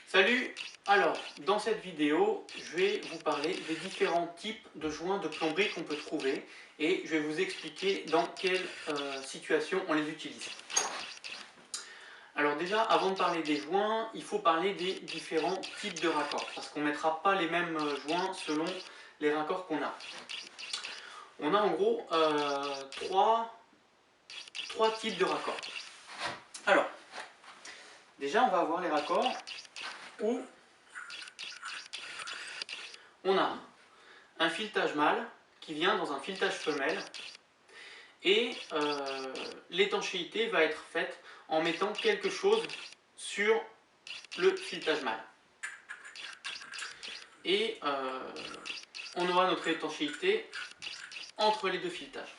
Salut! Alors, dans cette vidéo, je vais vous parler des différents types de joints de plomberie qu'on peut trouver et je vais vous expliquer dans quelle situation on les utilise. Alors déjà, avant de parler des joints, il faut parler des différents types de raccords parce qu'on ne mettra pas les mêmes joints selon les raccords qu'on a. On a en gros trois types de raccords. Alors, déjà on va avoir les raccords où on a un filetage mâle qui vient dans un filetage femelle et l'étanchéité va être faite en mettant quelque chose sur le filetage mâle. Et on aura notre étanchéité entre les deux filetages.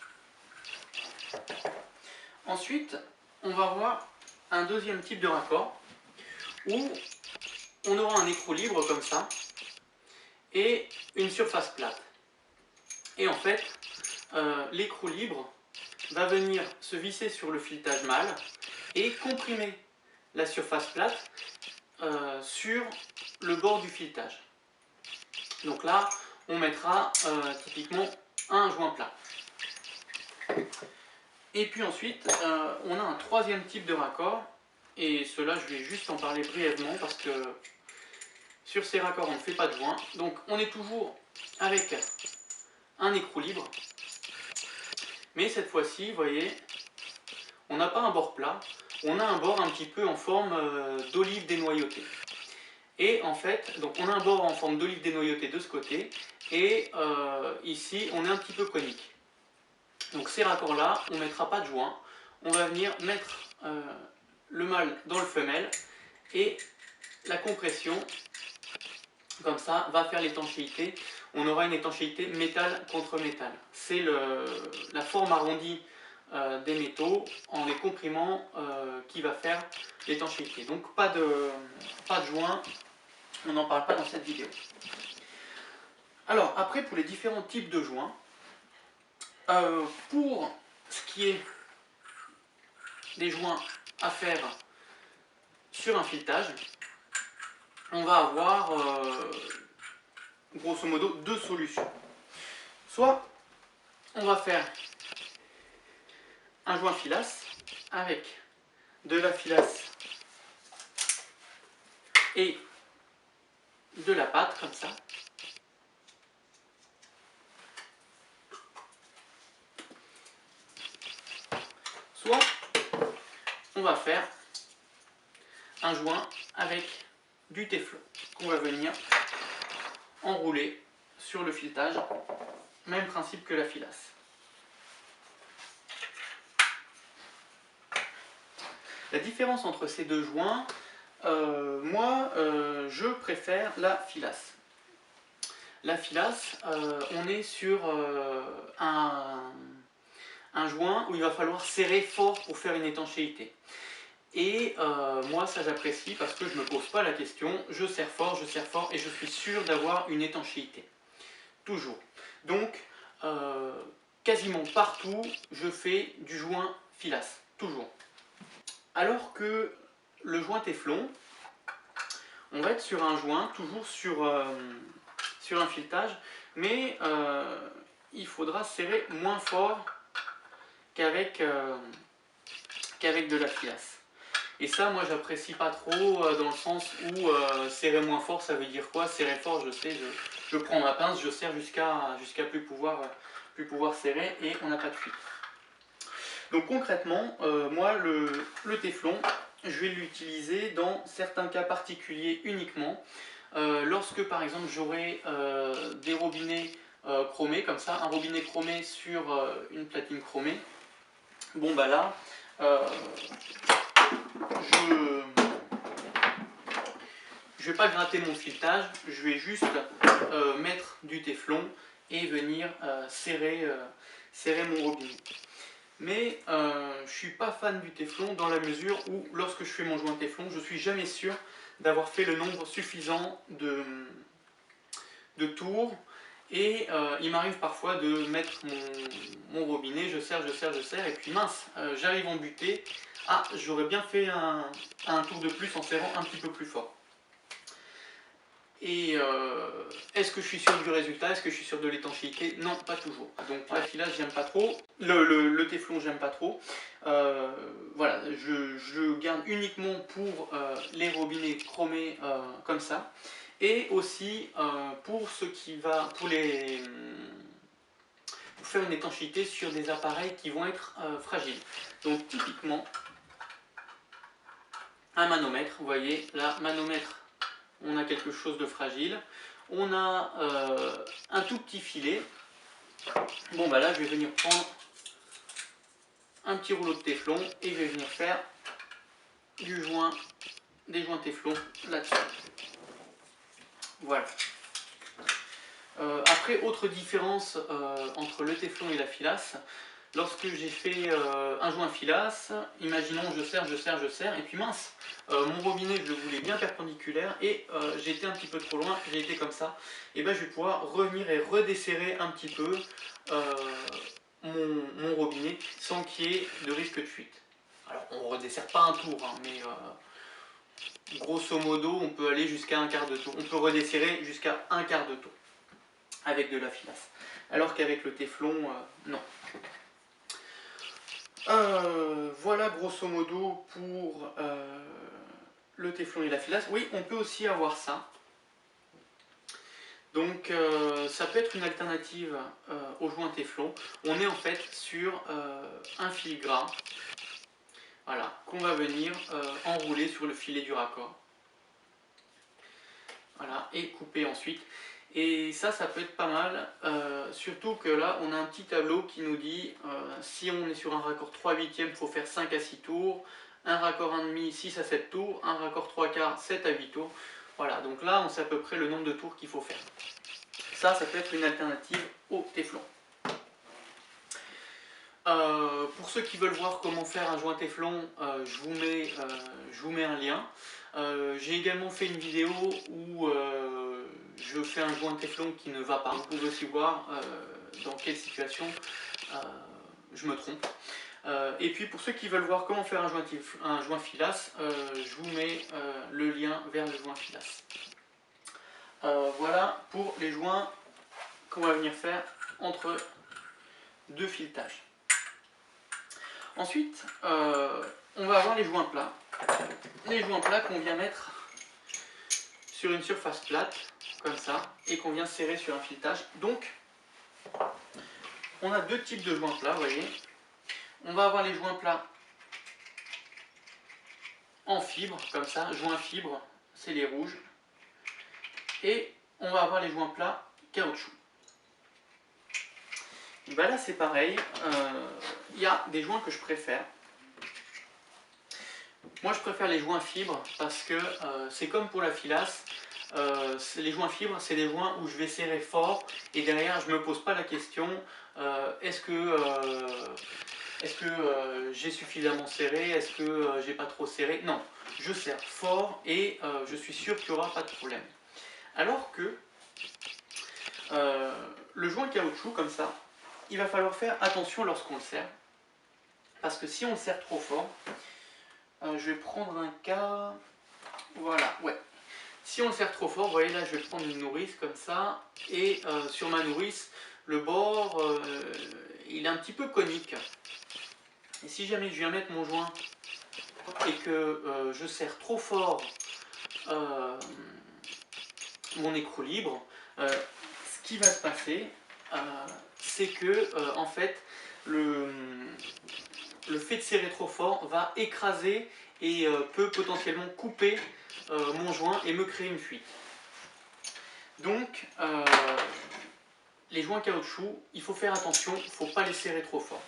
Ensuite, on va avoir un deuxième type de raccord où on aura un écrou libre comme ça et une surface plate. Et en fait, l'écrou libre va venir se visser sur le filetage mâle et comprimer la surface plate sur le bord du filetage. Donc là, on mettra typiquement un joint plat. Et puis ensuite, on a un troisième type de raccord, et cela je vais juste en parler brièvement parce que sur ces raccords on ne fait pas de joint. Donc on est toujours avec un écrou libre, mais cette fois-ci, vous voyez, on n'a pas un bord plat, on a un bord un petit peu en forme d'olive dénoyautée. Et en fait, donc on a un bord en forme d'olive dénoyautée de ce côté, et ici on est un petit peu conique. Donc ces raccords-là, on ne mettra pas de joint, on va venir mettre le mâle dans le femelle, et la compression, comme ça, va faire l'étanchéité. On aura une étanchéité métal contre métal. C'est la forme arrondie des métaux en les comprimant qui va faire l'étanchéité. Donc pas de joint, on n'en parle pas dans cette vidéo. Alors après, pour les différents types de joints, pour ce qui est des joints à faire sur un filetage, on va avoir grosso modo deux solutions. Soit on va faire un joint filasse avec de la filasse et de la pâte comme ça. Soit on va faire un joint avec du téflon qu'on va venir enrouler sur le filetage. Même principe que la filasse. La différence entre ces deux joints, moi je préfère la filasse. La filasse, on est sur un joint où il va falloir serrer fort pour faire une étanchéité. Et moi ça j'apprécie parce que je ne me pose pas la question, je serre fort et je suis sûr d'avoir une étanchéité. Toujours. Donc quasiment partout je fais du joint filasse. Toujours. Alors que le joint téflon, on va être sur un joint, toujours sur un filetage, mais il faudra serrer moins fort qu'avec de la filasse. Et ça, moi, j'apprécie pas trop dans le sens où serrer moins fort, ça veut dire quoi? Serrer fort, je sais, je prends ma pince, je serre jusqu'à plus pouvoir serrer et on n'a pas de fuite. Donc concrètement, moi, le téflon, je vais l'utiliser dans certains cas particuliers uniquement. Lorsque par exemple j'aurai des robinets chromés, comme ça, un robinet chromé sur une platine chromée, bon bah là, je vais pas gratter mon filetage, je vais juste mettre du téflon et venir serrer mon robinet. Mais je ne suis pas fan du téflon dans la mesure où lorsque je fais mon joint téflon, je ne suis jamais sûr d'avoir fait le nombre suffisant de tours. Et il m'arrive parfois de mettre mon robinet, je serre, et puis mince, j'arrive en butée. Ah, j'aurais bien fait un tour de plus en serrant un petit peu plus fort. est-ce que je suis sûr du résultat? Est-ce que je suis sûr de l'étanchéité? Non, pas toujours. Donc la filasse, j'aime pas trop. Le téflon, j'aime pas trop. Voilà, je garde uniquement pour les robinets chromés comme ça. Et aussi pour ce qui va, pour faire une étanchéité sur des appareils qui vont être fragiles. Donc typiquement, un manomètre, vous voyez, là, manomètre, on a quelque chose de fragile. On a un tout petit filet. Bon, bah là, je vais venir prendre un petit rouleau de téflon et je vais venir faire des joints téflon là-dessus. Voilà. Après, autre différence entre le téflon et la filasse, lorsque j'ai fait un joint filasse, imaginons je serre, et puis mince, mon robinet je le voulais bien perpendiculaire et j'ai été un petit peu trop loin, j'ai été comme ça, et ben je vais pouvoir revenir et redesserrer un petit peu mon robinet sans qu'il y ait de risque de fuite. Alors on ne redessert pas un tour, hein, mais grosso modo on peut aller jusqu'à un quart de tour, on peut redesserrer jusqu'à un quart de tour avec de la filasse, alors qu'avec le téflon, non. Voilà grosso modo pour le téflon et la filasse. Oui, on peut aussi avoir ça. Donc ça peut être une alternative au joint téflon. On est en fait sur un fil gras, voilà, qu'on va venir enrouler sur le filet du raccord. Voilà, et couper ensuite. Et ça peut être pas mal, surtout que là on a un petit tableau qui nous dit si on est sur un raccord 3/8, il faut faire 5 à 6 tours, un raccord 1/2, 6 à 7 tours, un raccord 3/4, 7 à 8 tours. Voilà, donc là on sait à peu près le nombre de tours qu'il faut faire. Ça peut être une alternative au téflon. Pour ceux qui veulent voir comment faire un joint téflon, je vous mets un lien. J'ai également fait une vidéo où je fais un joint téflon qui ne va pas. Vous pouvez aussi voir dans quelle situation je me trompe. Et puis pour ceux qui veulent voir comment faire un joint filasse, je vous mets le lien vers le joint filasse. Voilà pour les joints qu'on va venir faire entre deux filetages. Ensuite, on va avoir les joints plats. Les joints plats qu'on vient mettre sur une surface plate, comme ça, et qu'on vient serrer sur un filetage. Donc, on a deux types de joints plats, vous voyez. On va avoir les joints plats en fibre, comme ça, joints fibre, c'est les rouges. Et on va avoir les joints plats caoutchouc. Et ben là, c'est pareil, il y a des joints que je préfère. Moi, je préfère les joints fibres parce que c'est comme pour la filasse. Les joints fibres, c'est des joints où je vais serrer fort et derrière, je ne me pose pas la question est-ce que j'ai suffisamment serré, est-ce que j'ai pas trop serré. Non, je serre fort et je suis sûr qu'il n'y aura pas de problème. Alors que le joint caoutchouc, comme ça, il va falloir faire attention lorsqu'on le serre. Parce que si on le serre trop fort, je vais prendre un cas, voilà, ouais. Si on le serre trop fort, vous voyez là, je vais prendre une nourrice comme ça, et sur ma nourrice, le bord, il est un petit peu conique. Et si jamais je viens mettre mon joint et que je serre trop fort mon écrou libre, ce qui va se passer, c'est que en fait, le fait de serrer trop fort va écraser et peut potentiellement couper mon joint et me créer une fuite. Donc, les joints caoutchouc, il faut faire attention, il ne faut pas les serrer trop fort.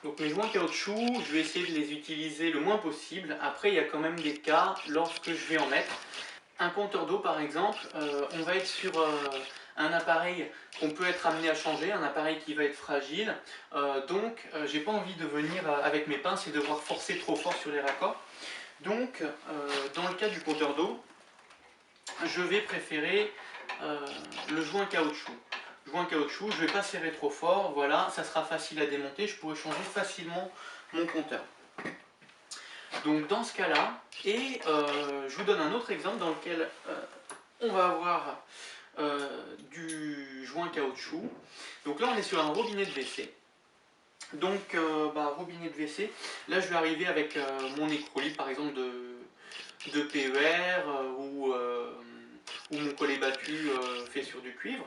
Donc mes joints caoutchouc, je vais essayer de les utiliser le moins possible. Après, il y a quand même des cas lorsque je vais en mettre. Un compteur d'eau par exemple, on va être sur un appareil qu'on peut être amené à changer, un appareil qui va être fragile. Donc j'ai pas envie de venir avec mes pinces et devoir forcer trop fort sur les raccords. Donc dans le cas du compteur d'eau, je vais préférer le joint caoutchouc. Joint caoutchouc, je ne vais pas serrer trop fort, voilà, ça sera facile à démonter, je pourrai changer facilement mon compteur. Donc dans ce cas-là, et je vous donne un autre exemple dans lequel on va avoir du joint caoutchouc. Donc là on est sur un robinet de WC. Donc robinet de WC, là je vais arriver avec mon écrou libre par exemple de PER ou mon collet battu fait sur du cuivre.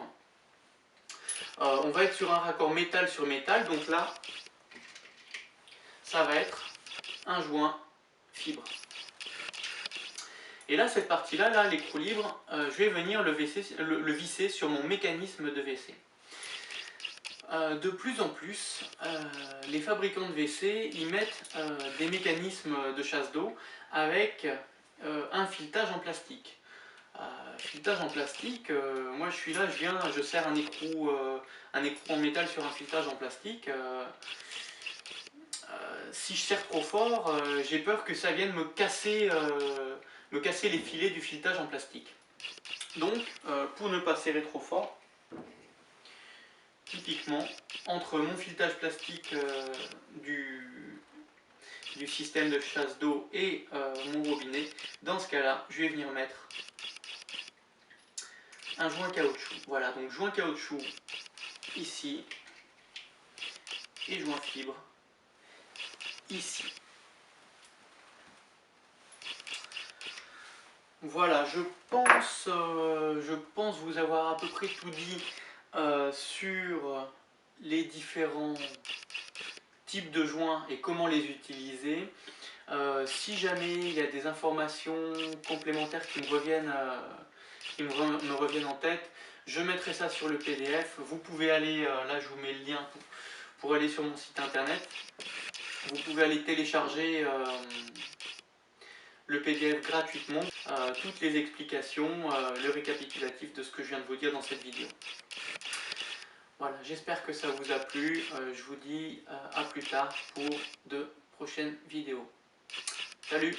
On va être sur un raccord métal sur métal, donc là ça va être un joint fibre. Et là cette partie là, l'écrou libre, je vais venir le visser sur mon mécanisme de WC. De plus en plus, les fabricants de WC ils mettent des mécanismes de chasse d'eau avec un filetage en plastique. Filetage en plastique, moi je suis là, je serre un écrou en métal sur un filetage en plastique. Si je serre trop fort, j'ai peur que ça vienne me casser les filets du filetage en plastique. Donc, pour ne pas serrer trop fort, typiquement, entre mon filetage plastique du système de chasse d'eau et mon robinet, dans ce cas-là, je vais venir mettre un joint caoutchouc. Voilà, donc joint caoutchouc ici et joint fibre ici. Voilà, je pense vous avoir à peu près tout dit sur les différents types de joints et comment les utiliser. Si jamais il y a des informations complémentaires qui me reviennent en tête, je mettrai ça sur le PDF. Vous pouvez aller, là je vous mets le lien pour aller sur mon site internet. Vous pouvez aller télécharger le PDF gratuitement, toutes les explications, le récapitulatif de ce que je viens de vous dire dans cette vidéo. Voilà, j'espère que ça vous a plu. Je vous dis à plus tard pour de prochaines vidéos. Salut!